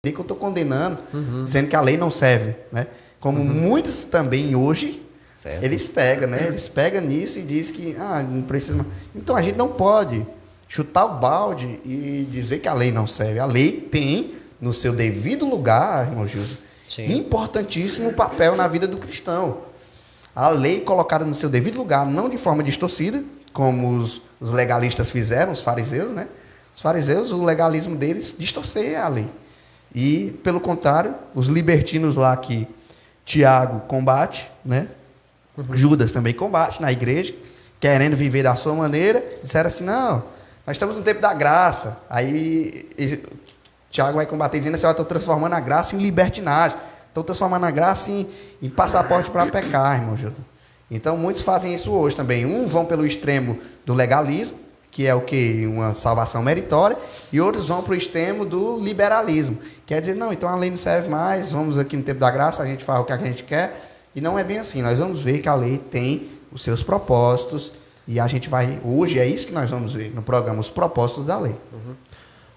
que eu estou condenando, dizendo que a lei não serve, né? Como muitos também hoje, Certo. eles pegam, né? Eles pegam nisso e dizem que não precisa mais. Então a gente não pode chutar o balde e dizer que a lei não serve. A lei tem, no seu devido lugar, irmão Gildo, Sim. importantíssimo papel na vida do cristão. A lei colocada no seu devido lugar, não de forma distorcida, como os legalistas fizeram, os fariseus, né? Os fariseus, o legalismo deles distorcia a lei. E, pelo contrário, os libertinos lá que Tiago combate, né? Judas também combate na igreja, querendo viver da sua maneira, disseram assim, não, nós estamos no tempo da graça. Aí Tiago vai combater dizendo assim, eu estou transformando a graça em libertinagem. Estou transformando a graça em passaporte para pecar, irmão Gildo. Então, muitos fazem isso hoje também. Vão pelo extremo do legalismo, que é o quê? Uma salvação meritória, e outros vão para o extremo do liberalismo. Quer dizer, não, então a lei não serve mais, vamos aqui no tempo da graça, a gente faz o que a gente quer, e não é bem assim. Nós vamos ver que a lei tem os seus propósitos, e a gente vai, hoje é isso que nós vamos ver no programa, os propósitos da lei.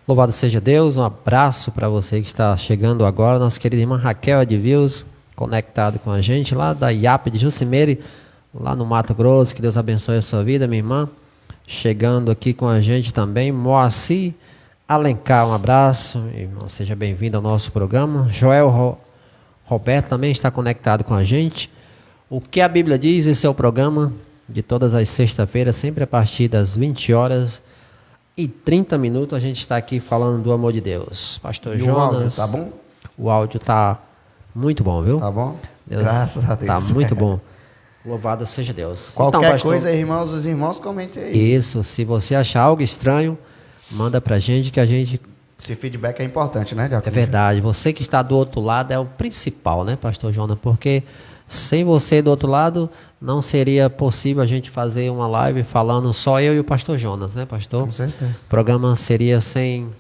Louvado seja Deus, um abraço para você que está chegando agora, nossa querida irmã Raquel Edvils, conectado com a gente lá da IAP de Jucimeire, lá no Mato Grosso. Que Deus abençoe a sua vida, minha irmã. Chegando aqui com a gente também, Moacir Alencar, um abraço, irmão, seja bem-vindo ao nosso programa. Joel Roberto também está conectado com a gente. O que a Bíblia diz? Esse é o programa de todas as sextas-feiras, sempre a partir das 20h30, a gente está aqui falando do amor de Deus. Pastor E Jonas. o áudio, tá bom? O áudio tá muito bom, viu? Tá bom? Deus, Graças a Deus. Tá muito bom. Louvado seja Deus. Qualquer então, pastor, coisa, irmãos, os irmãos comentem aí. isso, se você achar algo estranho, manda pra gente que a gente... Esse feedback é importante, né, É Diácono? verdade, você que está do outro lado é o principal, né, pastor Jonas? Porque sem você do outro lado, não seria possível a gente fazer uma live falando só eu e o pastor Jonas, né, pastor? Com certeza. O programa seria sem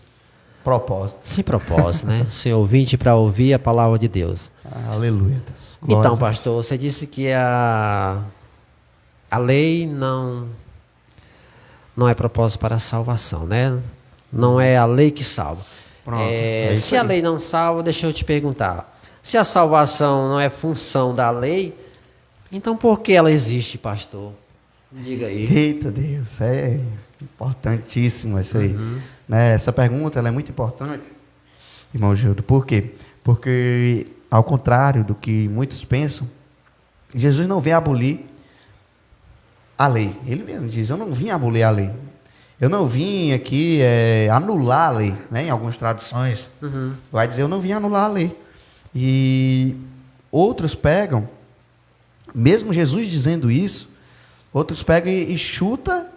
propósito, né? Sem ouvinte para ouvir a palavra de Deus. Aleluia, Deus. Então, pastor, você disse que a lei não é propósito para a salvação, né? Não é a lei que salva. Pronto, é isso se a aí. lei não salva, deixa eu te perguntar. Se a salvação não é função da lei, então por que ela existe, pastor? Diga aí. Eita Deus, é importantíssimo isso aí. Né? Essa pergunta ela é muito importante, irmão Gildo. Por quê? Porque, ao contrário do que muitos pensam, Jesus não veio abolir a lei. Ele mesmo diz, eu não vim abolir a lei. Eu não vim aqui anular a lei. Né? Em algumas traduções, vai dizer, eu não vim anular a lei. E outros pegam, mesmo Jesus dizendo isso, outros pegam e chuta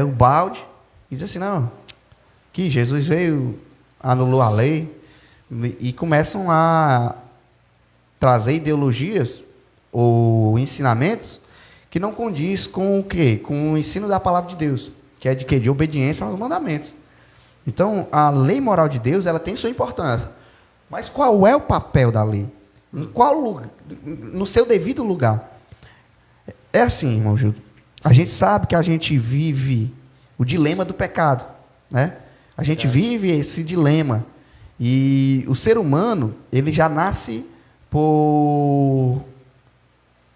o balde e diz assim, não, que Jesus veio, anulou a lei, e começam a trazer ideologias ou ensinamentos que não condiz com o quê? Com o ensino da palavra de Deus, que é de quê? De obediência aos mandamentos. Então, a lei moral de Deus, ela tem sua importância. Mas qual é o papel da lei? Em qual lugar? No seu devido lugar. É assim, irmão Gildo. A gente sabe que a gente vive o dilema do pecado, né? A gente vive esse dilema. E o ser humano, ele já nasce por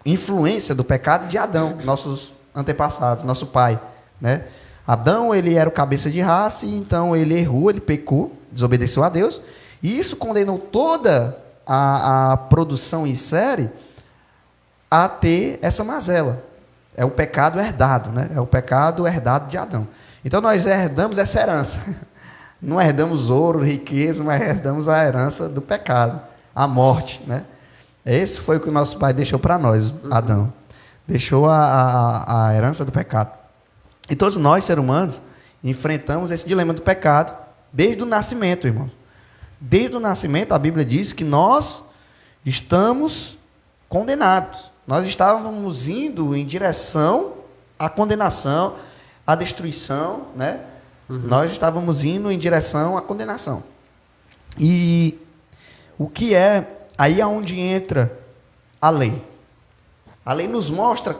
influência do pecado de Adão, nossos antepassados, nosso pai, né? Adão, ele era o cabeça de raça, e então ele errou, ele pecou, desobedeceu a Deus, e isso condenou toda a produção em série a ter essa mazela. É o pecado herdado, né? É o pecado herdado de Adão. Então nós herdamos essa herança. Não herdamos ouro, riqueza, mas herdamos a herança do pecado, a morte, né? Esse foi o que o nosso pai deixou para nós, Adão. Deixou a herança do pecado. E todos nós, seres humanos, enfrentamos esse dilema do pecado desde o nascimento, irmãos. Desde o nascimento, a Bíblia diz que nós estamos condenados. Nós estávamos indo em direção à condenação, à destruição, né? Nós estávamos indo em direção à condenação. E o que é, aí é onde entra a lei. A lei nos mostra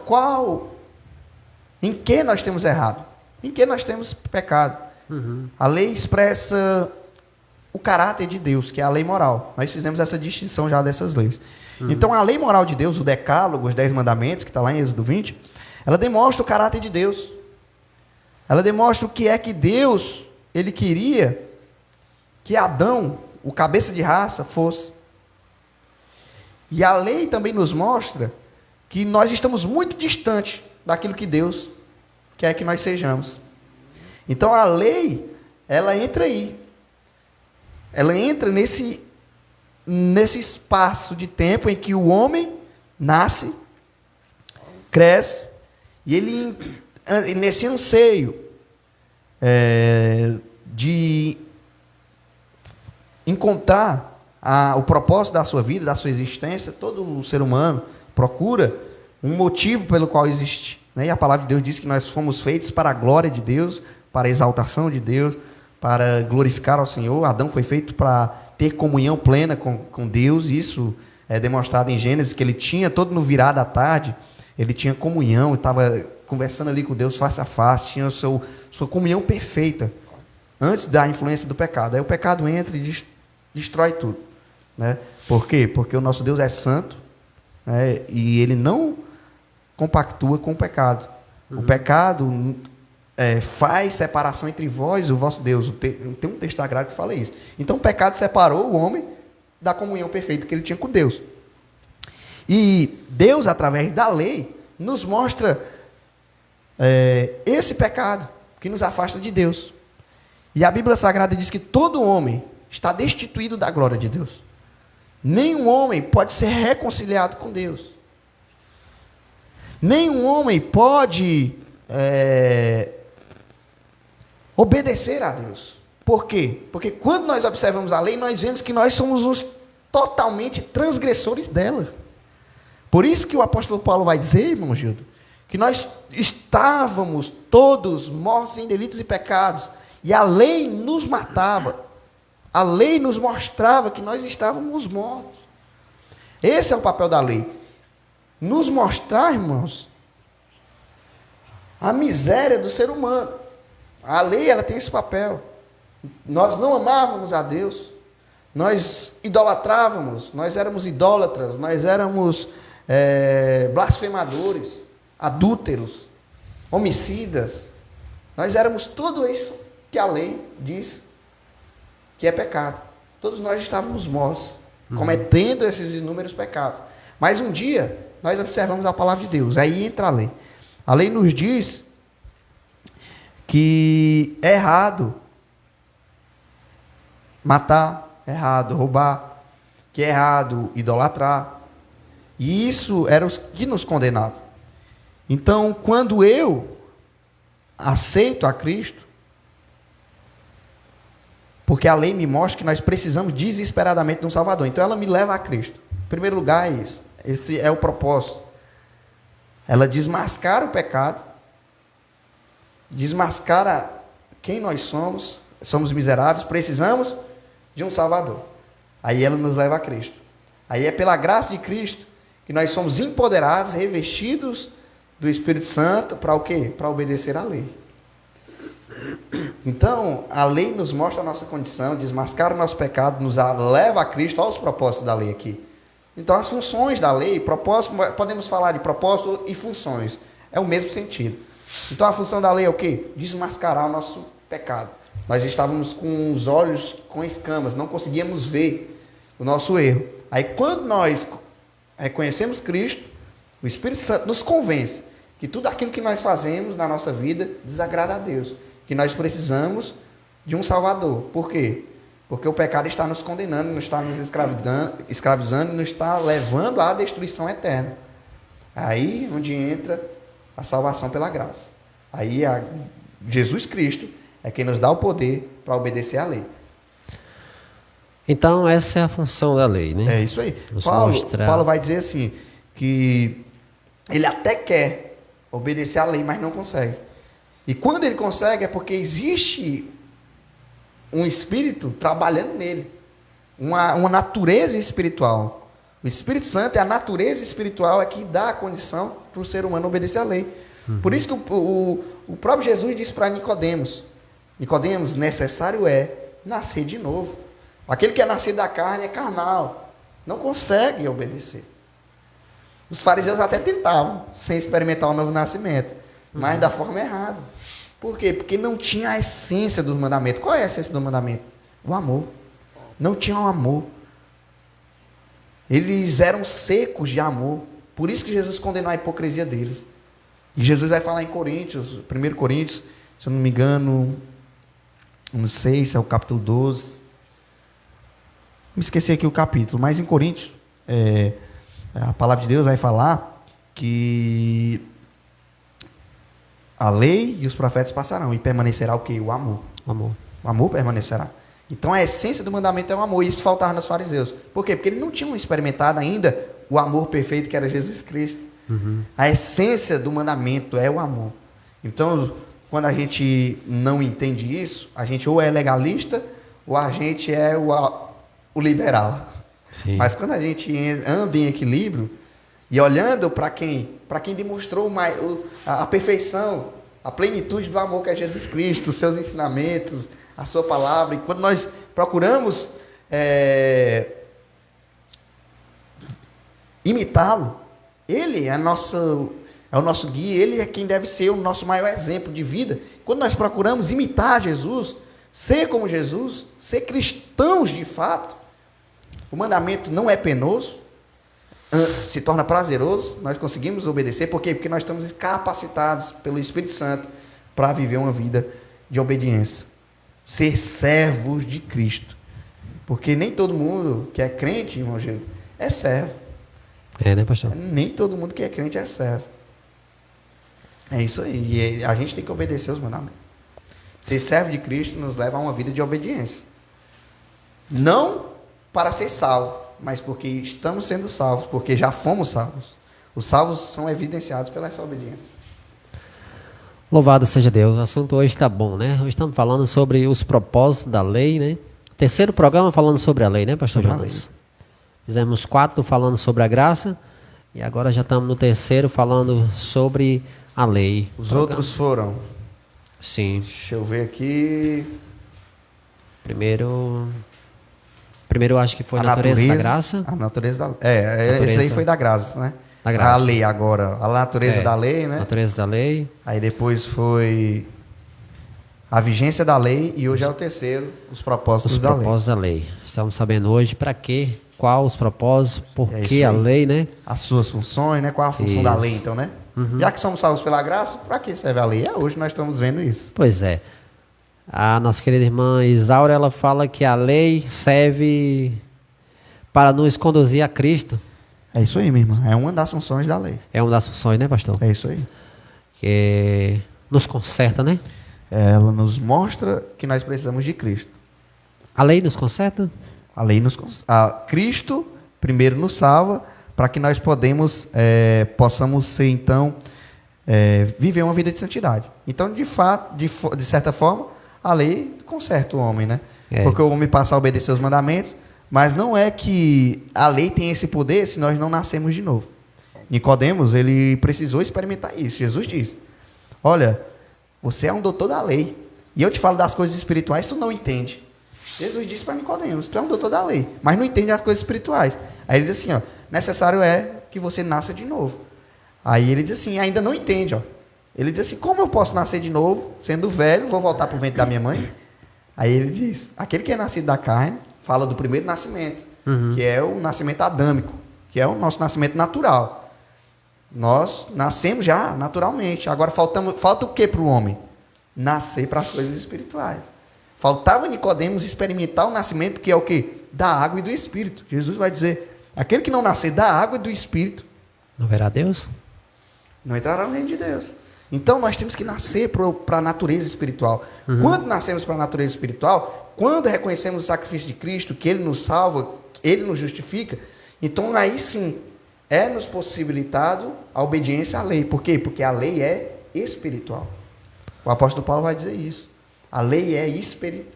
em que nós temos errado, em que nós temos pecado. A lei expressa o caráter de Deus, que é a lei moral. Nós fizemos essa distinção já dessas leis. Então, a lei moral de Deus, o decálogo, os 10 mandamentos, que está lá em Êxodo 20, ela demonstra o caráter de Deus. Ela demonstra o que é que Deus, ele queria que Adão, o cabeça de raça, fosse. E a lei também nos mostra que nós estamos muito distantes daquilo que Deus quer que nós sejamos. Então a lei, ela entra aí. Ela entra nesse espaço de tempo em que o homem nasce, cresce, e ele, nesse anseio de encontrar o propósito da sua vida, da sua existência, todo ser humano procura um motivo pelo qual existe. Né? E a palavra de Deus diz que nós fomos feitos para a glória de Deus, para a exaltação de Deus, para glorificar ao Senhor. Adão foi feito para ter comunhão plena com Deus. Isso é demonstrado em Gênesis, que ele tinha, todo no virar da tarde, ele tinha comunhão, estava conversando ali com Deus face a face, tinha sua comunhão perfeita, antes da influência do pecado. Aí o pecado entra e destrói tudo. Né? Por quê? Porque o nosso Deus é santo, né? E ele não compactua com o pecado. O pecado faz separação entre vós e o vosso Deus. Tem um texto sagrado que fala isso. Então o pecado separou o homem da comunhão perfeita que ele tinha com Deus. E Deus, através da lei, nos mostra esse pecado que nos afasta de Deus. E a Bíblia Sagrada diz que todo homem está destituído da glória de Deus. Nenhum homem pode ser reconciliado com Deus. Nenhum homem pode obedecer a Deus. Por quê? Porque quando nós observamos a lei, nós vemos que nós somos os totalmente transgressores dela. Por isso que o apóstolo Paulo vai dizer, irmão Gildo, que nós estávamos todos mortos em delitos e pecados, e a lei nos matava. A lei nos mostrava que nós estávamos mortos. Esse é o papel da lei. Nos mostrar, irmãos, a miséria do ser humano. A lei, ela tem esse papel. Nós não amávamos a Deus. Nós idolatrávamos. Nós éramos idólatras. Nós éramos blasfemadores, adúlteros, homicidas. Nós éramos tudo isso que a lei diz que é pecado. Todos nós estávamos mortos, cometendo esses inúmeros pecados. Mas um dia, nós observamos a palavra de Deus. Aí entra a lei. A lei nos diz que é errado matar, é errado roubar, que é errado idolatrar. E isso era o que nos condenava. Então, quando eu aceito a Cristo, porque a lei me mostra que nós precisamos desesperadamente de um Salvador. Então ela me leva a Cristo. Em primeiro lugar é isso. Esse é o propósito. Ela desmascara o pecado, desmascara quem nós somos. Somos miseráveis, precisamos de um Salvador. Aí ela nos leva a Cristo. Aí é pela graça de Cristo que nós somos empoderados, revestidos do Espírito Santo, para o quê? Para obedecer à lei. Então, a lei nos mostra a nossa condição, desmascara o nosso pecado, nos leva a Cristo. Olha os propósitos da lei aqui. Então, as funções da lei, propósito, podemos falar de propósito e funções. É o mesmo sentido. Então, a função da lei é o quê? Desmascarar o nosso pecado. Nós estávamos com os olhos com escamas, não conseguíamos ver o nosso erro. Aí, quando nós reconhecemos Cristo, o Espírito Santo nos convence que tudo aquilo que nós fazemos na nossa vida desagrada a Deus. Que nós precisamos de um Salvador. Por quê? Porque o pecado está nos condenando, nos está nos escravizando, nos está levando à destruição eterna. Aí onde entra a salvação pela graça. Aí Jesus Cristo é quem nos dá o poder para obedecer à lei. Então essa é a função da lei, né? É isso aí. Paulo vai dizer assim, que ele até quer obedecer à lei, mas não consegue. E quando ele consegue é porque existe um espírito trabalhando nele. Uma natureza espiritual. O Espírito Santo é a natureza espiritual, é que dá a condição para o ser humano obedecer à lei. Por isso que o próprio Jesus disse para Nicodemos, necessário é nascer de novo. Aquele que é nascido da carne é carnal. Não consegue obedecer. Os fariseus até tentavam, sem experimentar o novo nascimento, mas da forma errada. Por quê? Porque não tinha a essência do mandamento. Qual é a essência do mandamento? O amor. Não tinha o amor. Eles eram secos de amor. Por isso que Jesus condenou a hipocrisia deles. E Jesus vai falar em Coríntios, 1 Coríntios, se eu não me engano, não sei se é o capítulo 12. Me esqueci aqui o capítulo, mas em Coríntios, a palavra de Deus vai falar que a lei e os profetas passarão e permanecerá o quê? O amor. Amor. O amor permanecerá. Então a essência do mandamento é o amor, e isso faltava nos fariseus. Por quê? Porque eles não tinham experimentado ainda o amor perfeito que era Jesus Cristo. A essência do mandamento é o amor. Então, quando a gente não entende isso, a gente ou é legalista ou a gente é o liberal. Sim. Mas quando a gente anda em equilíbrio e olhando para quem demonstrou a perfeição, a plenitude do amor que é Jesus Cristo, os seus ensinamentos, a sua palavra, e quando nós procuramos imitá-lo, ele é o nosso guia, ele é quem deve ser o nosso maior exemplo de vida. Quando nós procuramos imitar Jesus, ser como Jesus, ser cristãos de fato, o mandamento não é penoso, se torna prazeroso, nós conseguimos obedecer. Por quê? Porque nós estamos capacitados pelo Espírito Santo para viver uma vida de obediência. Ser servos de Cristo. Porque nem todo mundo que é crente, irmão Gildo, é servo. Né, pastor? Nem todo mundo que é crente é servo. É isso aí. E a gente tem que obedecer os mandamentos. Ser servo de Cristo nos leva a uma vida de obediência. Não para ser salvo, mas porque estamos sendo salvos, porque já fomos salvos. Os salvos são evidenciados pela essa obediência. Louvado seja Deus. O assunto hoje está bom, né? Hoje estamos falando sobre os propósitos da lei, né? Terceiro programa falando sobre a lei, né, pastor Jonas? Fizemos 4 falando sobre a graça e agora já estamos no terceiro falando sobre a lei. Os outros foram? Sim. Deixa eu ver aqui. Primeiro eu acho que foi a natureza da graça. A natureza da natureza. Esse aí foi da graça, né? Da graça. A lei agora, a natureza da lei, né? Natureza da lei. Aí depois foi a vigência da lei e hoje é o terceiro, os propósitos da lei. Os propósitos da lei. Estamos sabendo hoje para quê, qual os propósitos, por que a lei, né? As suas funções, né? Qual a função da lei, então, né? Já que somos salvos pela graça, para que serve a lei? Hoje nós estamos vendo isso. Pois é. A nossa querida irmã Isaura, ela fala que a lei serve para nos conduzir a Cristo. É isso aí, minha irmã. É uma das funções da lei. É uma das funções, né, pastor? É isso aí. Que nos conserta, né? Ela nos mostra que nós precisamos de Cristo. A lei nos conserta? A lei nos conserta. Cristo primeiro nos salva para que nós possamos ser, então, viver uma vida de santidade. Então, de fato, de certa forma, a lei conserta o homem, né? Porque o homem passa a obedecer os mandamentos, mas não é que a lei tem esse poder se nós não nascemos de novo. Nicodemos, ele precisou experimentar isso. Jesus disse: olha, você é um doutor da lei, e eu te falo das coisas espirituais, tu não entende. Jesus disse para Nicodemos: tu é um doutor da lei, mas não entende as coisas espirituais. Aí ele diz assim: ó, necessário é que você nasça de novo. Aí ele diz assim: ainda não entende, ó. Ele diz assim: como eu posso nascer de novo, sendo velho, vou voltar para o ventre da minha mãe? Aí ele diz: aquele que é nascido da carne, fala do primeiro nascimento, que é o nascimento adâmico, que é o nosso nascimento natural. Nós nascemos já naturalmente. Agora falta o que para o homem? Nascer para as coisas espirituais. Faltava Nicodemos experimentar o nascimento, que é o quê? Da água e do Espírito. Jesus vai dizer: aquele que não nascer da água e do Espírito não verá Deus? Não entrará no reino de Deus. Então nós temos que nascer para a natureza espiritual. Quando nascemos para a natureza espiritual, quando reconhecemos o sacrifício de Cristo, que Ele nos salva, Ele nos justifica, então aí sim é-nos possibilitado a obediência à lei. Por quê? Porque a lei é espiritual. O apóstolo Paulo vai dizer isso. A lei é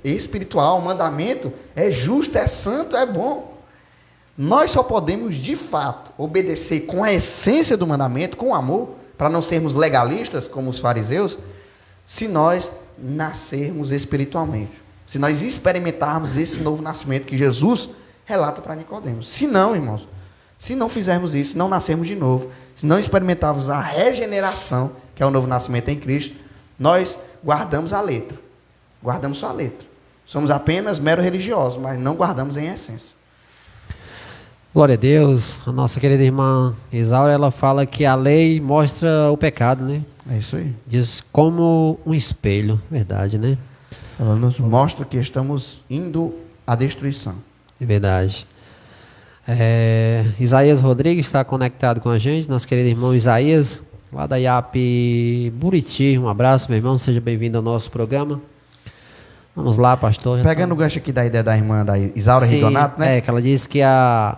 espiritual, o mandamento é justo, é santo, é bom. Nós só podemos, de fato, obedecer com a essência do mandamento, com amor, para não sermos legalistas, como os fariseus, se nós nascermos espiritualmente. Se nós experimentarmos esse novo nascimento que Jesus relata para Nicodemos. Se não, irmãos, se não fizermos isso, se não nascermos de novo, se não experimentarmos a regeneração, que é o novo nascimento em Cristo, nós guardamos a letra. Guardamos só a letra. Somos apenas mero religiosos, mas não guardamos em essência. Glória a Deus. A nossa querida irmã Isaura, ela fala que a lei mostra o pecado, né? É isso aí. Diz como um espelho, verdade, né? Ela nos mostra que estamos indo à destruição. É verdade. Isaías Rodrigues está conectado com a gente, nosso querido irmão Isaías, lá da IAP Buriti. Um abraço, meu irmão, seja bem-vindo ao nosso programa. Vamos lá, pastor. Pegando o gancho aqui da ideia da irmã da Isaura Rigonato, né? Que ela diz que a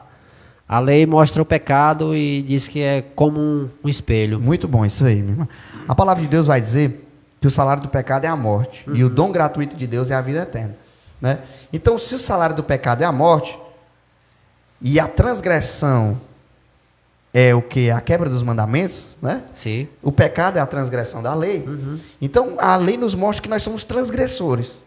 lei mostra o pecado e diz que é como um espelho. Muito bom isso aí, minha irmã. A palavra de Deus vai dizer que o salário do pecado é a morte. E o dom gratuito de Deus é a vida eterna. Né? Então, se o salário do pecado é a morte, e a transgressão é o que? A quebra dos mandamentos, né? Sim. O pecado é a transgressão da lei. Então, a lei nos mostra que nós somos transgressores.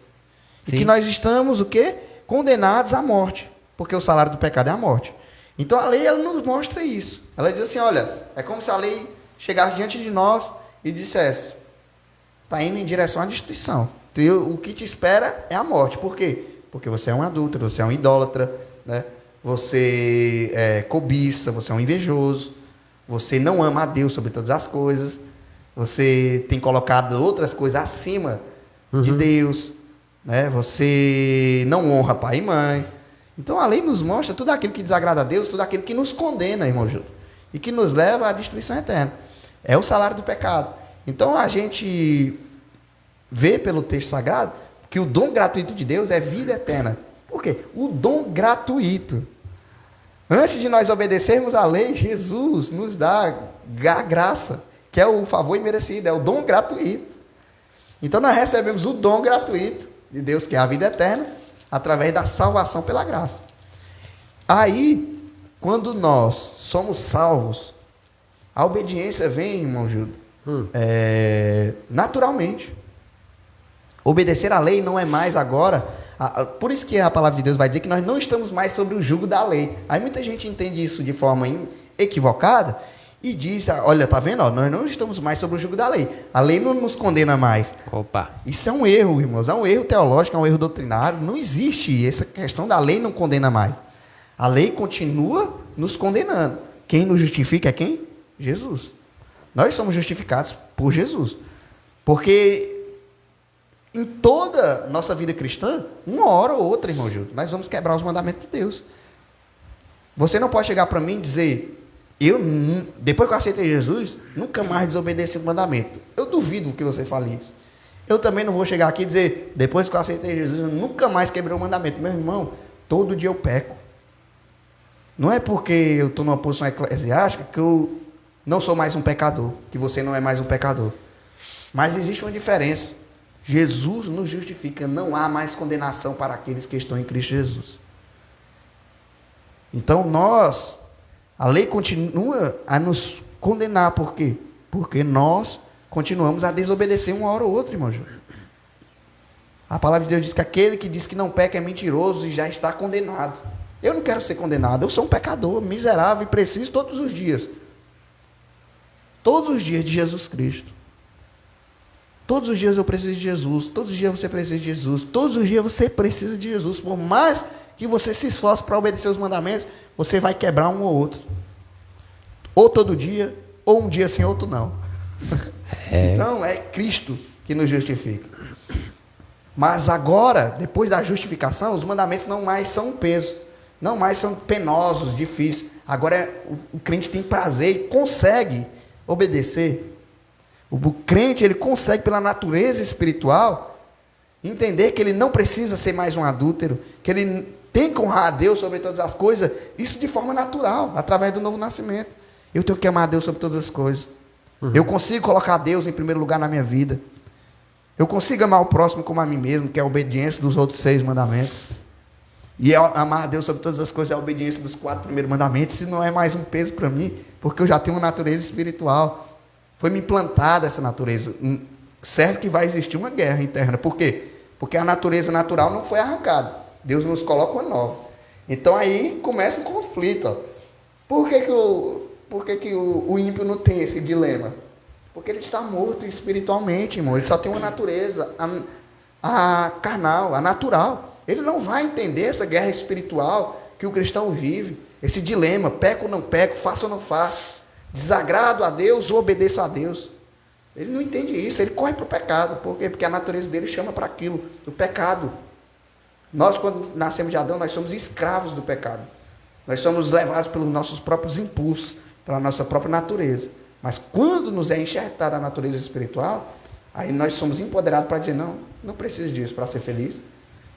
Sim. E que nós estamos, o quê? Condenados à morte. Porque o salário do pecado é a morte. Então, a lei, ela nos mostra isso. Ela diz assim, olha, é como se a lei chegasse diante de nós e dissesse, está indo em direção à destruição. O que te espera é a morte. Por quê? Porque você é um adúltero, você é um idólatra, né? Você é cobiça, você é um invejoso, você não ama a Deus sobre todas as coisas, você tem colocado outras coisas acima de Deus, né? Você não honra pai e mãe. Então a lei nos mostra tudo aquilo que desagrada a Deus, tudo aquilo que nos condena, irmão Júlio, e que nos leva à destruição eterna. É o salário do pecado. Então a gente vê pelo texto sagrado que o dom gratuito de Deus é vida eterna. Por quê? O dom gratuito. Antes de nós obedecermos à lei, Jesus nos dá a graça, que é o favor imerecido, é o dom gratuito. Então nós recebemos o dom gratuito de Deus, que é a vida eterna, através da salvação pela graça. Aí, quando nós somos salvos, a obediência vem, irmão Júlio, naturalmente. Obedecer à lei não é mais agora. Por isso que a palavra de Deus vai dizer que nós não estamos mais sobre o jugo da lei. Aí muita gente entende isso de forma equivocada e diz, olha, tá vendo? Nós não estamos mais sobre o jugo da lei. A lei não nos condena mais. Opa. Isso é um erro, irmãos. É um erro teológico, é um erro doutrinário. Não existe essa questão da lei não condena mais. A lei continua nos condenando. Quem nos justifica é quem? Jesus. Nós somos justificados por Jesus. Porque em toda nossa vida cristã, uma hora ou outra, irmão Gildo, nós vamos quebrar os mandamentos de Deus. Você não pode chegar para mim e dizer, depois que eu aceitei Jesus, nunca mais desobedeci o mandamento. Eu duvido que você fale isso. Eu também não vou chegar aqui e dizer, depois que eu aceitei Jesus, eu nunca mais quebrei o mandamento. Meu irmão, todo dia eu peco. Não é porque eu estou numa posição eclesiástica que eu não sou mais um pecador, que você não é mais um pecador. Mas existe uma diferença. Jesus nos justifica, não há mais condenação para aqueles que estão em Cristo Jesus. Então a lei continua a nos condenar, por quê? Porque nós continuamos a desobedecer uma hora ou outra, irmão Júlio. A palavra de Deus diz que aquele que diz que não peca é mentiroso e já está condenado. Eu não quero ser condenado, eu sou um pecador, miserável e preciso todos os dias. Todos os dias de Jesus Cristo. Todos os dias eu preciso de Jesus, todos os dias você precisa de Jesus, todos os dias você precisa de Jesus. Por mais que você se esforce para obedecer os mandamentos, você vai quebrar um ou outro. Ou todo dia, ou um dia sim, outro não. Então é Cristo que nos justifica. Mas agora, depois da justificação, os mandamentos não mais são um peso, não mais são penosos, difíceis. Agora o crente tem prazer e consegue obedecer. O crente, ele consegue, pela natureza espiritual, entender que ele não precisa ser mais um adúltero, que ele tem que honrar a Deus sobre todas as coisas, isso de forma natural, através do novo nascimento. Eu tenho que amar a Deus sobre todas as coisas. Eu consigo colocar Deus em primeiro lugar na minha vida. Eu consigo amar o próximo como a mim mesmo, que é a obediência dos outros 6 mandamentos. E amar a Deus sobre todas as coisas é a obediência dos 4 primeiros mandamentos. Isso não é mais um peso para mim, porque eu já tenho uma natureza espiritual. Foi me implantada essa natureza. Certo que vai existir uma guerra interna. Por quê? Porque a natureza natural não foi arrancada. Deus nos coloca uma nova. Então aí começa o conflito. Ó. Por que que o ímpio não tem esse dilema? Porque ele está morto espiritualmente, irmão. Ele só tem uma natureza, a carnal, a natural. Ele não vai entender essa guerra espiritual que o cristão vive. Esse dilema, peco ou não peco, faço ou não faço. Desagrado a Deus ou obedeço a Deus. Ele não entende isso, ele corre para o pecado. Por quê? Porque a natureza dele chama para aquilo, o pecado. Nós, quando nascemos de Adão, nós somos escravos do pecado. Nós somos levados pelos nossos próprios impulsos, pela nossa própria natureza. Mas quando nos é enxertada a natureza espiritual, aí nós somos empoderados para dizer, não preciso disso para ser feliz.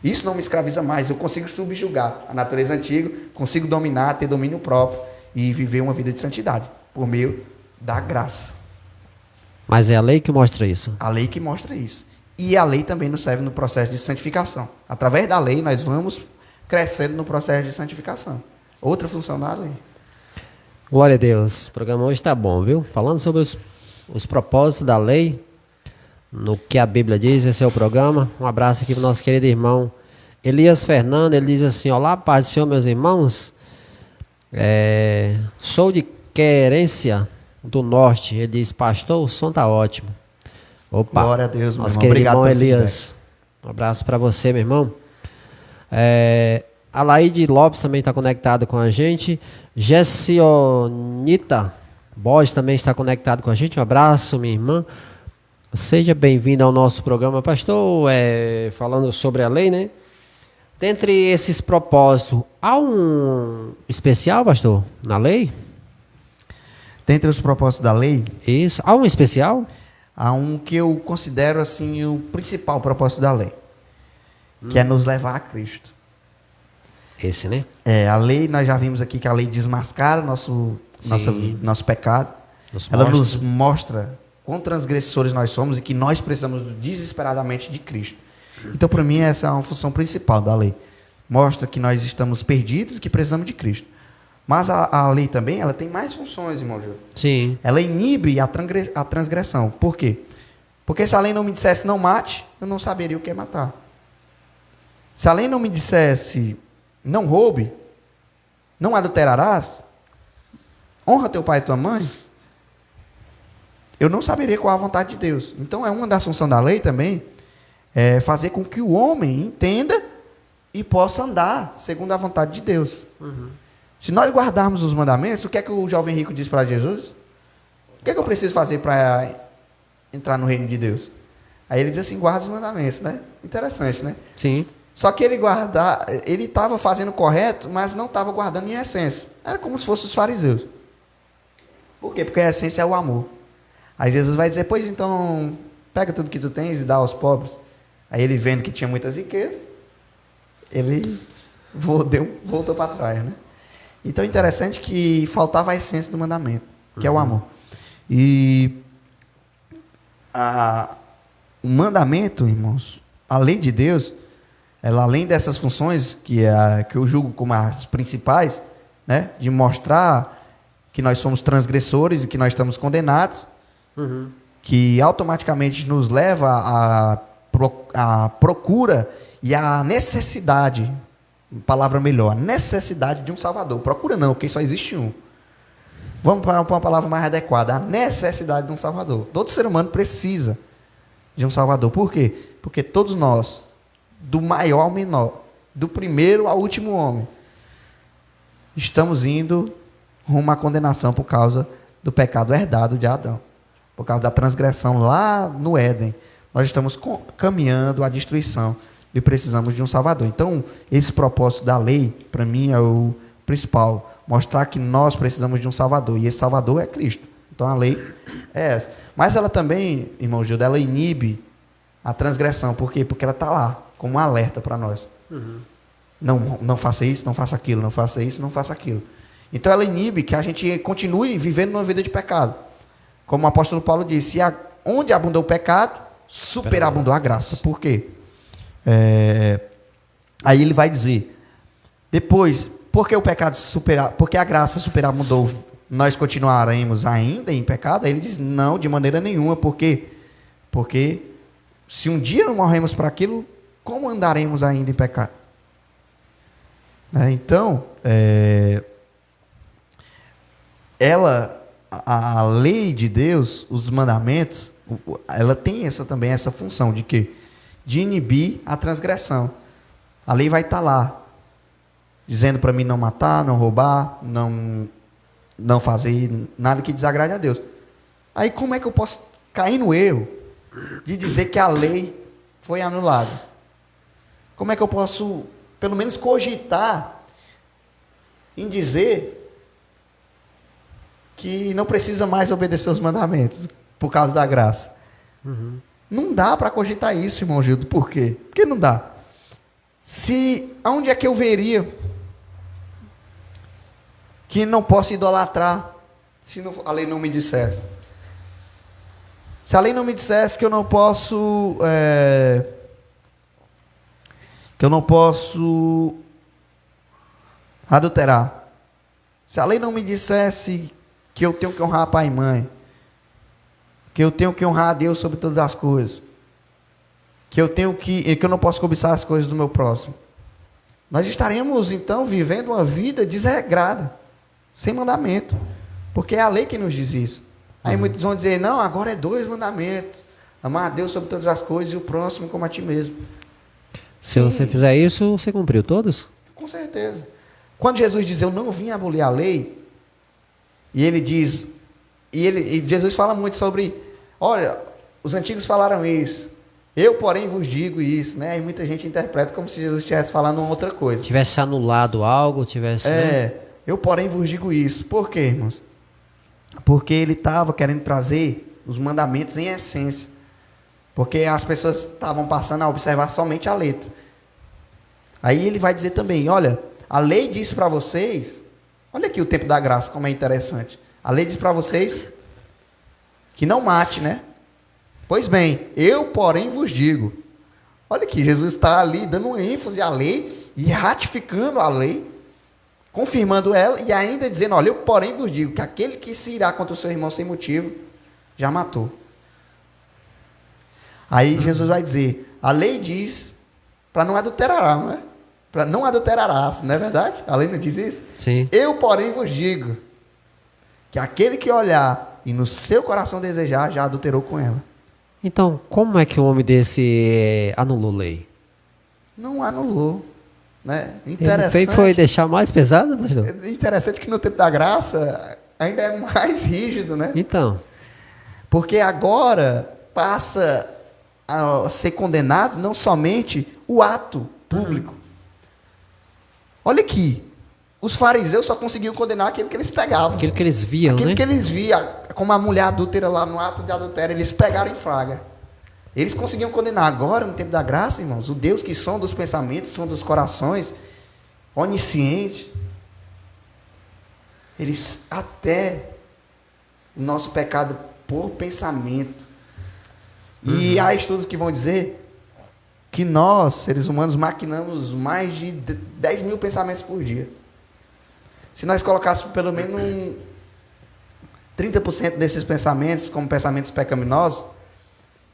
Isso não me escraviza mais, eu consigo subjugar a natureza antiga, consigo dominar, ter domínio próprio e viver uma vida de santidade, por meio da graça. Mas é a lei que mostra isso. A lei que mostra isso. E a lei também nos serve no processo de santificação. Através da lei, nós vamos crescendo no processo de santificação. Outra função da lei. Glória a Deus. O programa hoje está bom, viu? Falando sobre os propósitos da lei, no que a Bíblia diz, esse é o programa. Um abraço aqui para o nosso querido irmão Elias Fernando. Ele diz assim, olá, paz do Senhor, meus irmãos. Sou de Querência do Norte. Ele diz, pastor, o som está ótimo. Opa, glória a Deus, meu nosso irmão. querido Obrigado, irmão Elias. Um abraço para você, meu irmão. A Laide Lopes também está conectado com a gente. Gessionita Borges também está conectado com a gente. Um abraço, minha irmã. Seja bem-vindo ao nosso programa, pastor. Falando sobre a lei, né? Dentre esses propósitos, há um especial, pastor, na lei? Dentre os propósitos da lei, Isso. Há um especial? há um que eu considero assim o principal propósito da lei, que é nos levar a Cristo. Esse, né? A lei, nós já vimos aqui que a lei desmascara nosso pecado. Ela nos mostra quão transgressores nós somos e que nós precisamos desesperadamente de Cristo. Então, para mim, essa é uma função principal da lei. Mostra que nós estamos perdidos e que precisamos de Cristo. Mas a lei também, ela tem mais funções, irmão Júlio. Sim. Ela inibe a transgressão. Por quê? Porque se a lei não me dissesse não mate, eu não saberia o que é matar. Se a lei não me dissesse não roube, não adulterarás, honra teu pai e tua mãe, eu não saberia qual a vontade de Deus. Então, uma das funções da lei também é fazer com que o homem entenda e possa andar segundo a vontade de Deus. Uhum. Se nós guardarmos os mandamentos, o que é que o jovem rico diz para Jesus? O que é que eu preciso fazer para entrar no reino de Deus? Aí ele diz assim, guarda os mandamentos, né? Interessante, né? Sim. Só que ele estava fazendo correto, mas não estava guardando em essência. Era como se fossem os fariseus. Por quê? Porque a essência é o amor. Aí Jesus vai dizer, pois então, pega tudo que tu tens e dá aos pobres. Aí ele vendo que tinha muitas riquezas, ele voltou para trás, né? Então é interessante que faltava a essência do mandamento, que é o amor. E o mandamento, irmãos, a lei de Deus, ela além dessas funções que eu julgo como as principais, né, de mostrar que nós somos transgressores e que nós estamos condenados, que automaticamente nos leva à procura e à necessidade, palavra melhor, necessidade de um Salvador. Procura não, porque só existe um. Vamos para uma palavra mais adequada, a necessidade de um Salvador. Todo ser humano precisa de um Salvador. Por quê? Porque todos nós, do maior ao menor, do primeiro ao último homem, estamos indo rumo à condenação por causa do pecado herdado de Adão. Por causa da transgressão lá no Éden. Nós estamos caminhando à destruição e precisamos de um Salvador. Então, esse propósito da lei, para mim, é o principal. Mostrar que nós precisamos de um Salvador. E esse Salvador é Cristo. Então, a lei é essa. Mas ela também, irmão Gildo, ela inibe a transgressão. Por quê? Porque ela está lá, como um alerta para nós. Não faça isso, não faça aquilo. Não faça isso, não faça aquilo. Então, ela inibe que a gente continue vivendo uma vida de pecado. Como o apóstolo Paulo disse, onde abundou o pecado, superabundou a graça. Por quê? Aí ele vai dizer, depois, porque o pecado porque a graça superabundou, nós continuaremos ainda em pecado? Aí ele diz, não, de maneira nenhuma, porque se um dia não morremos para aquilo, como andaremos ainda em pecado? Então, a lei de Deus, os mandamentos, ela tem também essa função de quê? De inibir a transgressão. A lei vai estar lá, dizendo para mim não matar, não roubar, não fazer nada que desagrade a Deus. Aí como é que eu posso cair no erro de dizer que a lei foi anulada? Como é que eu posso, pelo menos, cogitar em dizer que não precisa mais obedecer os mandamentos por causa da graça? Não dá para cogitar isso, irmão Gildo. Por quê? Porque não dá. Aonde é que eu veria que não posso idolatrar se a lei não me dissesse? Se a lei não me dissesse que eu não posso adulterar, se a lei não me dissesse que eu tenho que honrar pai e mãe, que eu tenho que honrar a Deus sobre todas as coisas, que eu não posso cobiçar as coisas do meu próximo, nós estaremos então vivendo uma vida desregrada, sem mandamento, porque é a lei que nos diz isso. Aí muitos vão dizer, não, agora é 2 mandamentos, amar a Deus sobre todas as coisas e o próximo como a ti mesmo. Se você fizer isso, você cumpriu todos? Com certeza. Quando Jesus diz, eu não vim abolir a lei, e ele diz, e Jesus fala muito sobre, olha, os antigos falaram isso, eu, porém, vos digo isso, né? E muita gente interpreta como se Jesus estivesse falando uma outra coisa. Tivesse anulado algo, né? Eu, porém, vos digo isso. Por quê, irmãos? Porque ele estava querendo trazer os mandamentos em essência. Porque as pessoas estavam passando a observar somente a letra. Aí ele vai dizer também, olha, a lei diz para vocês, olha aqui o tempo da graça, como é interessante. A lei diz para vocês que não mate, né? Pois bem, eu, porém, vos digo. Olha aqui, Jesus está ali dando uma ênfase à lei e ratificando a lei, confirmando ela e ainda dizendo, olha, eu, porém, vos digo que aquele que se irá contra o seu irmão sem motivo, já matou. Aí Jesus vai dizer, a lei diz para não adulterar, não é? Para não adulterarás, não é verdade? A lei não diz isso? Sim. Eu, porém, vos digo que aquele que olhar e no seu coração desejar, já adulterou com ela. Então, como é que um homem desse anulou lei? Não anulou, né? Ele foi deixar mais pesado, pastor? Interessante que no tempo da graça ainda é mais rígido, né? Então. Porque agora passa a ser condenado não somente o ato público. Olha aqui, os fariseus só conseguiam condenar aquilo que eles pegavam. Aquilo que eles viam, aquilo né? que eles viam, como a mulher adúltera lá no ato de adultério, eles pegaram em flagra. Eles conseguiam condenar. Agora, no tempo da graça, irmãos, o Deus que sonda os pensamentos, sonda os corações, onisciente, eles até o nosso pecado por pensamento. E há estudos que vão dizer que nós, seres humanos, maquinamos mais de 10 mil pensamentos por dia. Se nós colocássemos pelo menos 30% desses pensamentos como pensamentos pecaminosos,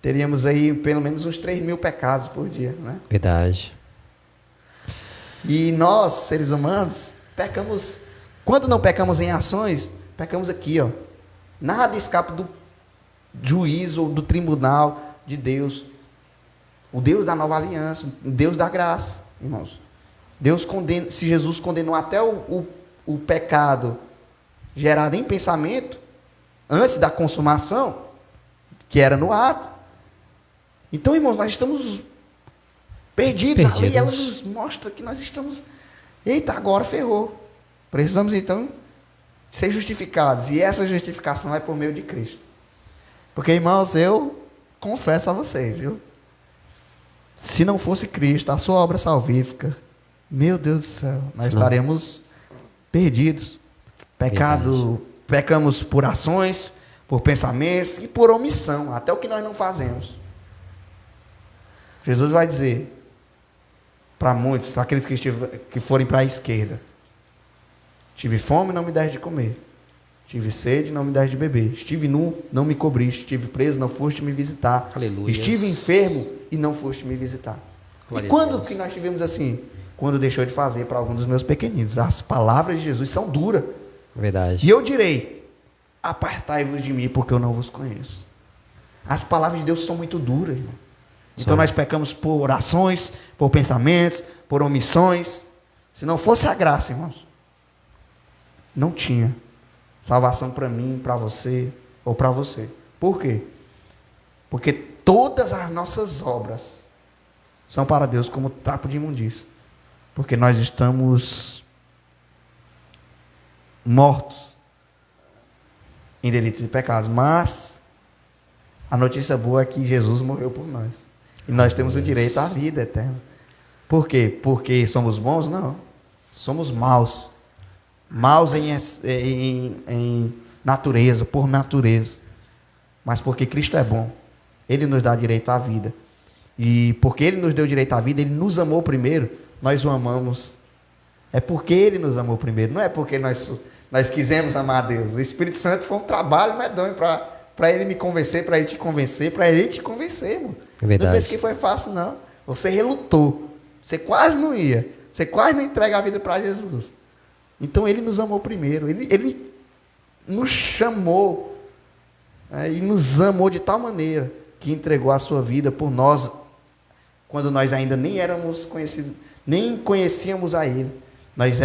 teríamos aí pelo menos uns 3 mil pecados por dia, né? Verdade. E nós, seres humanos, pecamos. Quando não pecamos em ações, pecamos aqui, ó. Nada escapa do juízo ou do tribunal de Deus. O Deus da nova aliança, o Deus da graça, irmãos. Deus condena, se Jesus condenou até o pecado gerado em pensamento, antes da consumação, que era no ato. Então, irmãos, nós estamos perdidos. A lei, ela nos mostra que nós estamos... Eita, agora ferrou. Precisamos, então, ser justificados. E essa justificação é por meio de Cristo. Porque, irmãos, eu confesso a vocês, se não fosse Cristo, a sua obra salvífica, meu Deus do céu, nós estaremos perdidos. Pecamos por ações, por pensamentos e por omissão, até o que nós não fazemos. Jesus vai dizer para muitos, aqueles que forem para a esquerda: tive fome, não me deste de comer. Tive sede, não me deste de beber. Estive nu, não me cobriste. Estive preso, não foste me visitar. Aleluia. Estive enfermo e não foste me visitar. E quando que nós tivemos assim? Quando deixou de fazer para algum dos meus pequeninos. As palavras de Jesus são duras. Verdade. E eu direi, apartai-vos de mim, porque eu não vos conheço. As palavras de Deus são muito duras, irmão. Então nós pecamos por orações, por pensamentos, por omissões. Se não fosse a graça, irmãos, não tinha salvação para mim, para você ou para você. Por quê? Porque todas as nossas obras são para Deus como trapo de imundícia. Porque nós estamos mortos em delitos e pecados. Mas a notícia boa é que Jesus morreu por nós. E nós temos o direito à vida eterna. Por quê? Porque somos bons? Não. Somos maus. Maus em natureza, por natureza. Mas porque Cristo é bom. Ele nos dá direito à vida. E porque Ele nos deu direito à vida, Ele nos amou primeiro, nós o amamos. É porque Ele nos amou primeiro. Não é porque nós quisemos amar a Deus. O Espírito Santo foi um trabalho medonho para Ele me convencer, para Ele te convencer, para Ele te convencer, irmão. É verdade. Não pense que foi fácil, não. Você relutou. Você quase não ia. Você quase não entrega a vida para Jesus. Então Ele nos amou primeiro. Ele nos chamou, e nos amou de tal maneira que entregou a sua vida por nós, quando nós ainda nem éramos conhecidos, nem conhecíamos a Ele. Nós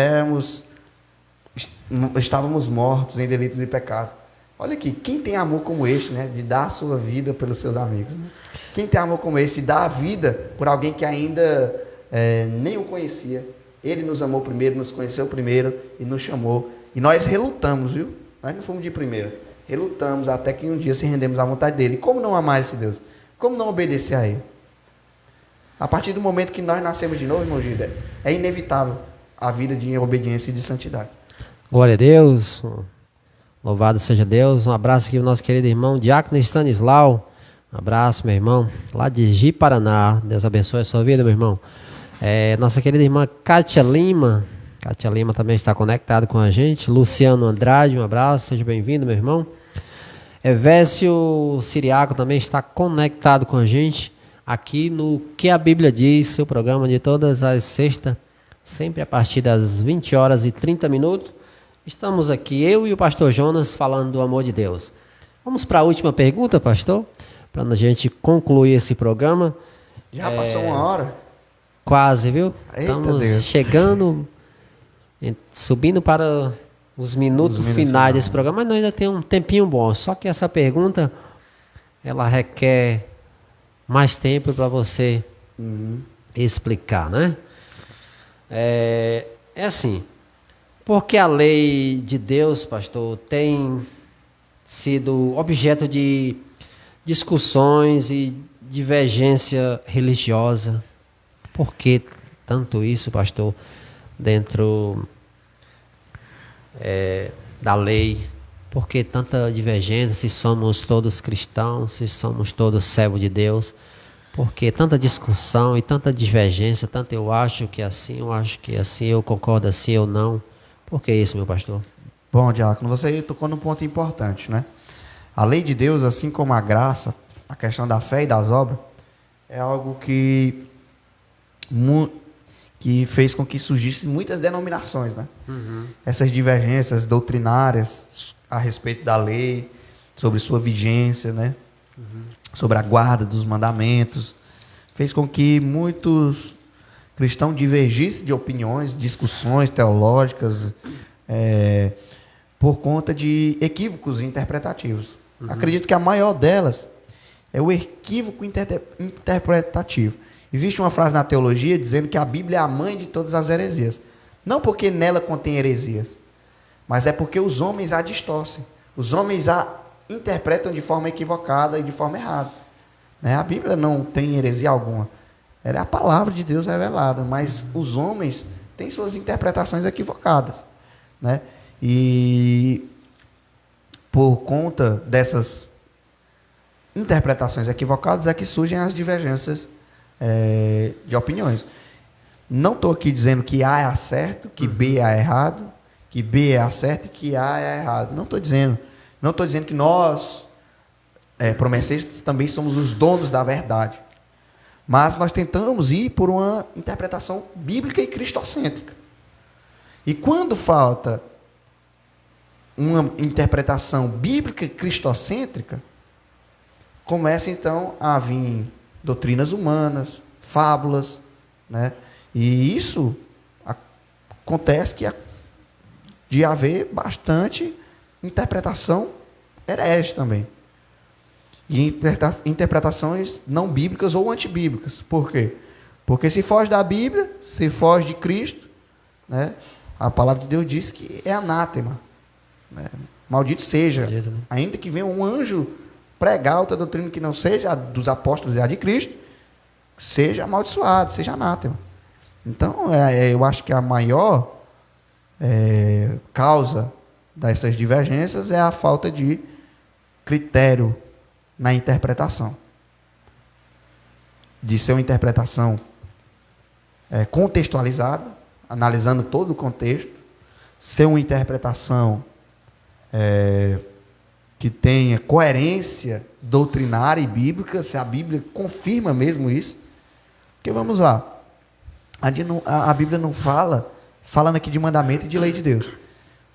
estávamos mortos em delitos e pecados. Olha aqui, quem tem amor como este, né, de dar a sua vida pelos seus amigos? Né? Quem tem amor como este, de dar a vida por alguém que ainda nem o conhecia? Ele nos amou primeiro, nos conheceu primeiro e nos chamou. E nós relutamos, viu? Nós não fomos de primeiro. Relutamos até que um dia se rendemos à vontade dele. Como não amar esse Deus? Como não obedecer a Ele? A partir do momento que nós nascemos de novo, irmão Gilda, é inevitável a vida de obediência e de santidade. Glória a Deus. Louvado seja Deus. Um abraço aqui ao nosso querido irmão Diácono Stanislau. Um abraço, meu irmão. Lá de Ji, Paraná. Deus abençoe a sua vida, meu irmão. Nossa querida irmã Kátia Lima. Kátia Lima também está conectada com a gente. Luciano Andrade, um abraço. Seja bem-vindo, meu irmão. Evésio Siriaco também está conectado com a gente aqui no Que a Bíblia Diz, seu programa de todas as sextas, sempre a partir das 20h30. Estamos aqui, eu e o pastor Jonas, falando do amor de Deus. Vamos para a última pergunta, pastor, para a gente concluir esse programa. Já passou uma hora? Quase, viu? Eita, estamos Deus. chegando, subindo para os minutos finais desse programa, mas nós ainda temos um tempinho bom. Só que essa pergunta, ela requer mais tempo para você explicar, né? É assim, porque a lei de Deus, pastor, tem sido objeto de discussões e divergência religiosa. Por que tanto isso, pastor, dentro da lei? Por que tanta divergência, se somos todos cristãos, se somos todos servos de Deus? Por que tanta discussão e tanta divergência, tanto eu acho que é assim, eu acho que é assim, eu concordo assim, eu não? Por que isso, meu pastor? Bom, Diácono, você tocou num ponto importante, né? A lei de Deus, assim como a graça, a questão da fé e das obras, é algo que fez com que surgissem muitas denominações, né? Essas divergências doutrinárias a respeito da lei, sobre sua vigência, né? Sobre a guarda dos mandamentos, fez com que muitos cristãos divergissem de opiniões, discussões teológicas, por conta de equívocos interpretativos. Acredito que a maior delas é o equívoco interpretativo. Existe uma frase na teologia dizendo que a Bíblia é a mãe de todas as heresias. Não porque nela contém heresias, mas é porque os homens a distorcem. Os homens a interpretam de forma equivocada e de forma errada. Né? A Bíblia não tem heresia alguma. Ela é a palavra de Deus revelada, mas os homens têm suas interpretações equivocadas. Né? E por conta dessas interpretações equivocadas é que surgem as divergências de opiniões. Não estou aqui dizendo que A é certo, que B é errado, que B é certo e que A é errado. Não estou dizendo. Não estou dizendo que nós, promessistas, também somos os donos da verdade. Mas nós tentamos ir por uma interpretação bíblica e cristocêntrica. E quando falta uma interpretação bíblica e cristocêntrica, começa então a vir doutrinas humanas, fábulas, né? E isso acontece de haver bastante interpretação herege também. E interpretações não bíblicas ou antibíblicas. Por quê? Porque se foge da Bíblia, se foge de Cristo, né? A palavra de Deus diz que é anátema. Né? Maldito seja. Maldito, né? Ainda que venha um anjo pregar outra doutrina que não seja a dos apóstolos e a de Cristo, seja amaldiçoado, seja anátema. Então, eu acho que a maior causa dessas divergências é a falta de critério na interpretação. De ser uma interpretação contextualizada, analisando todo o contexto, ser uma interpretação que tenha coerência doutrinária e bíblica, se a Bíblia confirma mesmo isso. Porque vamos lá, a Bíblia não falando aqui de mandamento e de lei de Deus.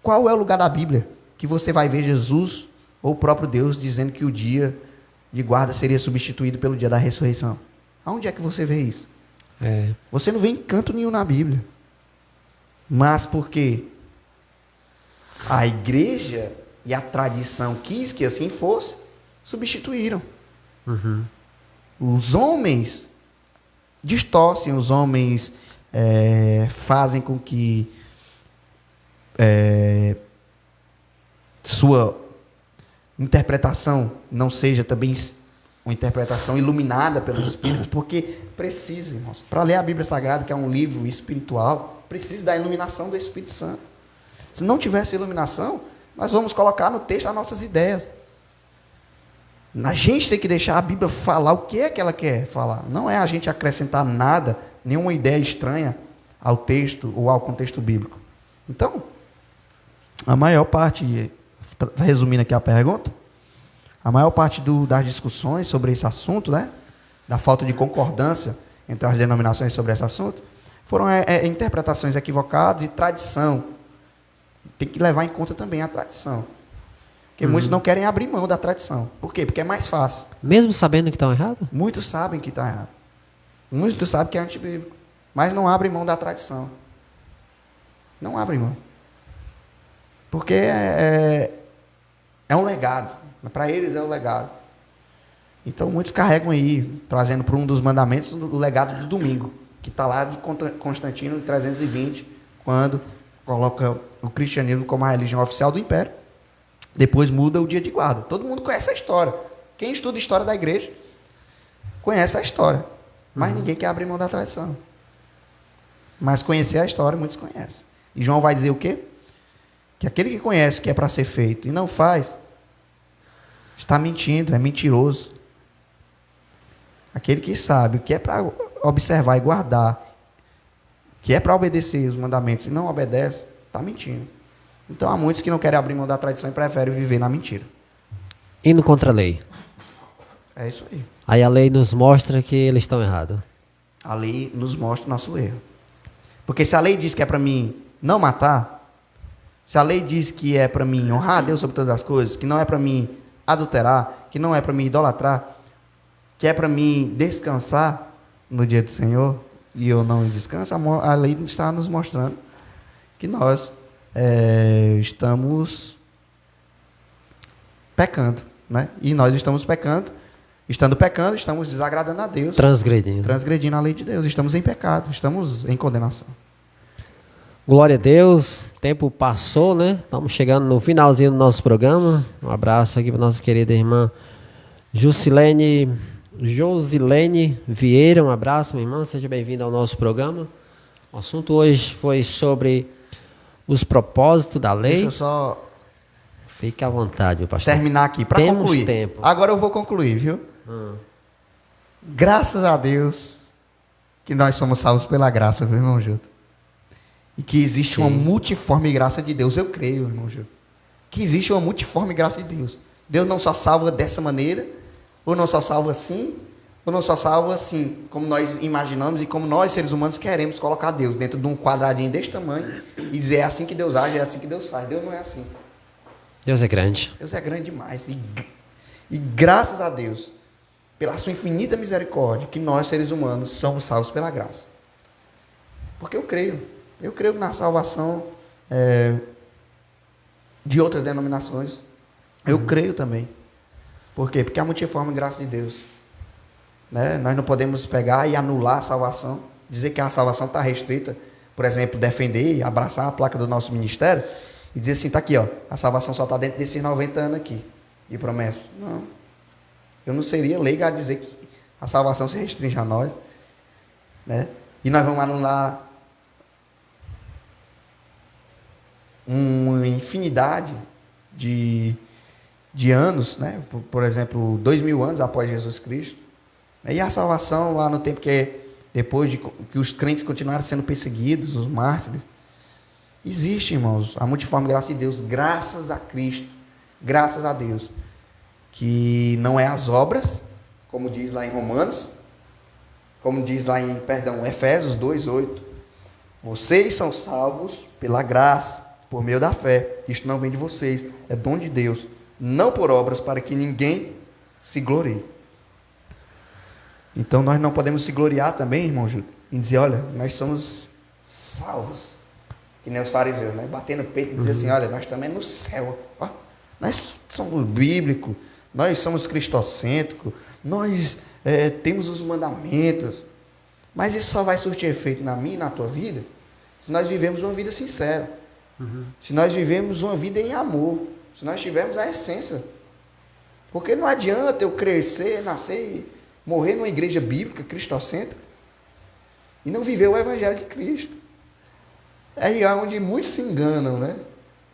Qual é o lugar da Bíblia que você vai ver Jesus ou o próprio Deus dizendo que o dia de guarda seria substituído pelo dia da ressurreição? Aonde é que você vê isso? Você não vê em canto nenhum na Bíblia. Mas porque a igreja e a tradição quis que assim fosse, substituíram. Uhum. Os homens distorcem, os homens fazem com que sua interpretação não seja também uma interpretação iluminada pelos Espíritos, porque precisa, irmãos. Para ler a Bíblia Sagrada, que é um livro espiritual, precisa da iluminação do Espírito Santo. Se não tivesse iluminação, nós vamos colocar no texto as nossas ideias. A gente tem que deixar a Bíblia falar o que é que ela quer falar. Não é a gente acrescentar nada, nenhuma ideia estranha ao texto ou ao contexto bíblico. Então, a maior parte, resumindo aqui a pergunta, a maior parte das discussões sobre esse assunto, né, da falta de concordância entre as denominações sobre esse assunto, foram interpretações equivocadas e tradição. Tem que levar em conta também a tradição. Porque muitos não querem abrir mão da tradição. Por quê? Porque é mais fácil. Mesmo sabendo que estão errados? Muitos sabem que está errado. Muitos sabem que é antibíblico. Mas não abrem mão da tradição. Não abrem mão. Porque é um legado. Para eles é um legado. Então muitos carregam aí, trazendo para um dos mandamentos, o legado do domingo, que está lá de Constantino, em 320, quando coloca o cristianismo como a religião oficial do império. Depois muda o dia de guarda. Todo mundo conhece a história. Quem estuda a história da igreja conhece a história. Mas ninguém quer abrir mão da tradição. Mas conhecer a história, muitos conhecem. E João vai dizer o quê? Que aquele que conhece o que é para ser feito e não faz, está mentindo, é mentiroso. Aquele que sabe o que é para observar e guardar, que é para obedecer os mandamentos e não obedece, está mentindo. Então há muitos que não querem abrir mão da tradição e preferem viver na mentira. Indo contra a lei. É isso aí. Aí a lei nos mostra que eles estão errados. A lei nos mostra o nosso erro. Porque se a lei diz que é para mim não matar, se a lei diz que é para mim honrar a Deus sobre todas as coisas, que não é para mim adulterar, que não é para mim idolatrar, que é para mim descansar no dia do Senhor, e eu não descanso, a lei está nos mostrando que nós estamos pecando, né? E nós estamos pecando, estamos desagradando a Deus, transgredindo a lei de Deus, estamos em pecado, estamos em condenação. Glória a Deus, o tempo passou, né? Estamos chegando no finalzinho do nosso programa. Um abraço aqui para nossa querida irmã Josilene Vieira, um abraço, minha irmã, seja bem-vinda ao nosso programa. O assunto hoje foi sobre os propósitos da lei. Deixa eu só... Fique à vontade, meu pastor. Terminar aqui, para concluir. Tempo. Agora eu vou concluir, viu? Graças a Deus que nós somos salvos pela graça, viu, irmão Júlio? E que existe uma multiforme graça de Deus. Eu creio, irmão Júlio, que existe uma multiforme graça de Deus. Deus não só salva dessa maneira, ou não só salva assim, eu não sou salvo assim, como nós imaginamos e como nós, seres humanos, queremos colocar Deus dentro de um quadradinho desse tamanho e dizer é assim que Deus age, é assim que Deus faz. Deus não é assim. Deus é grande. Deus é grande demais. E graças a Deus, pela sua infinita misericórdia, que nós, seres humanos, somos salvos pela graça. Porque eu creio na salvação de outras denominações. Eu creio também. Por quê? Porque é a multiforme graça de Deus. Né? Nós não podemos pegar e anular a salvação, dizer que a salvação está restrita, por exemplo, defender e abraçar a placa do nosso ministério e dizer assim, está aqui, ó, a salvação só está dentro desses 90 anos aqui, de promessa. Não. Eu não seria leigo a dizer que a salvação se restringe a nós. Né? E nós vamos anular uma infinidade de anos, né? Por exemplo, 2000 anos após Jesus Cristo. E a salvação lá no tempo que depois de que os crentes continuaram sendo perseguidos, os mártires. Existe, irmãos, a multiforme graça de Deus, graças a Cristo, graças a Deus, que não é as obras, como diz lá em Romanos, como diz lá em, Efésios 2:8. Vocês são salvos pela graça, por meio da fé. Isto não vem de vocês, é dom de Deus, não por obras, para que ninguém se glorie. Então nós não podemos se gloriar também, irmão Júlio, em dizer, olha, nós somos salvos, que nem os fariseus, né? Bater no peito e dizer assim, olha, nós estamos no céu, ó, nós somos bíblicos, nós somos cristocêntricos, nós temos os mandamentos, mas isso só vai surtir efeito na minha e na tua vida se nós vivemos uma vida sincera, se nós vivemos uma vida em amor, se nós tivermos a essência. Porque não adianta eu crescer, nascer e morrer numa igreja bíblica, cristocêntrica, e não viver o evangelho de Cristo. É aí onde muitos se enganam, né?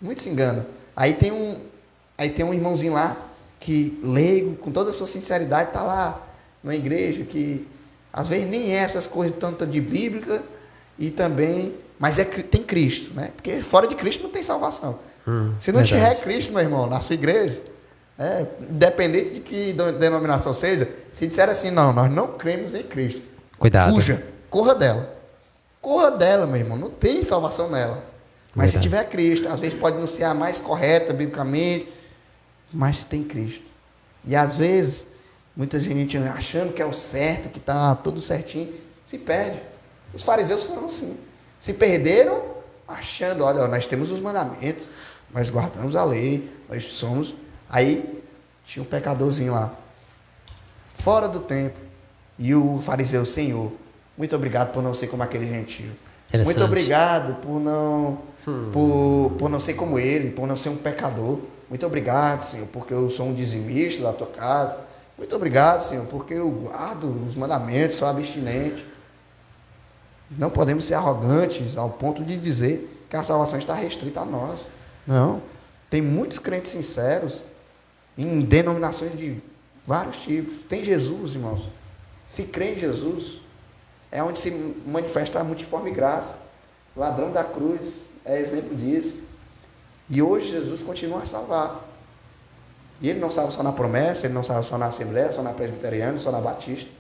Muitos se enganam. Aí tem um irmãozinho lá, que leigo, com toda a sua sinceridade, está lá numa igreja, que às vezes nem é essas coisas tanto de bíblica, e também, mas tem Cristo, né? Porque fora de Cristo não tem salvação. Se não tiver Cristo, meu irmão, na sua igreja, independente de que denominação seja, se disser assim, não, nós não cremos em Cristo, cuidado. Fuja, corra dela, meu irmão, não tem salvação nela. Mas se tiver Cristo, às vezes pode não ser a mais correta biblicamente, mas tem Cristo. E às vezes, muita gente achando que é o certo, que está tudo certinho, se perde. Os fariseus foram assim, se perderam achando, olha, nós temos os mandamentos, nós guardamos a lei, nós somos... Aí tinha um pecadorzinho lá, fora do templo, e o fariseu, Senhor, muito obrigado por não ser como aquele gentio. Muito obrigado por não ser como ele, por não ser um pecador. Muito obrigado, Senhor, porque eu sou um dizimista da tua casa. Muito obrigado, Senhor, porque eu guardo os mandamentos, sou abstinente. Não podemos ser arrogantes ao ponto de dizer que a salvação está restrita a nós. Não. Tem muitos crentes sinceros em denominações de vários tipos. Tem Jesus, irmãos. Se crê em Jesus, é onde se manifesta a multiforme graça. O ladrão da cruz é exemplo disso. E hoje Jesus continua a salvar. E ele não salva só na promessa, ele não salva só na Assembleia, só na Presbiteriana, só na Batista.